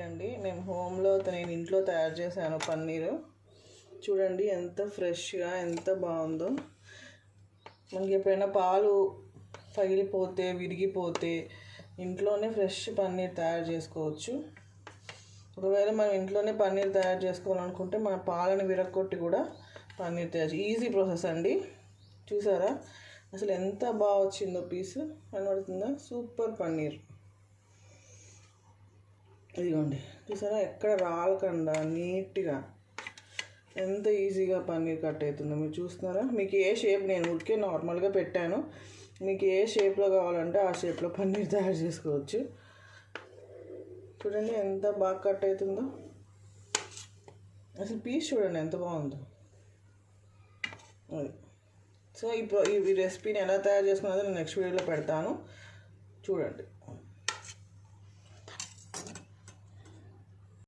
అండి మేము నేను ఇంట్లో తయారు చేశాను పన్నీరు. చూడండి ఎంత ఫ్రెష్గా ఎంత బాగుందో. మనకి ఎప్పుడైనా పాలు పగిలిపోతే విరిగిపోతే ఇంట్లోనే ఫ్రెష్ పన్నీర్ తయారు చేసుకోవచ్చు. ఒకవేళ మనం ఇంట్లోనే పన్నీర్ తయారు చేసుకోవాలనుకుంటే మన పాలను విరగొట్టి కూడా పన్నీర్ తయారు ఈజీ ప్రాసెస్ అండి. చూసారా అసలు ఎంత బాగా వచ్చిందో పీసు కనబడుతుందా? సూపర్ పన్నీర్. ఇదిగోండి చూసారా ఎక్కడ రాలకుండా నీట్గా ఎంత ఈజీగా పన్నీర్ కట్ అవుతుందో మీరు చూస్తున్నారా. మీకు ఏ షేప్, నేను ఉడికే నార్మల్గా పెట్టాను, మీకు ఏ షేప్లో కావాలంటే ఆ షేప్లో పన్నీర్ తయారు చేసుకోవచ్చు. చూడండి ఎంత బాగా కట్ అవుతుందో. అసలు పీస్ చూడండి ఎంత బాగుందో. అది సో ఈ రెసిపీని ఎలా తయారు చేసుకున్నదో నేను నెక్స్ట్ వీడియోలో పెడతాను, చూడండి.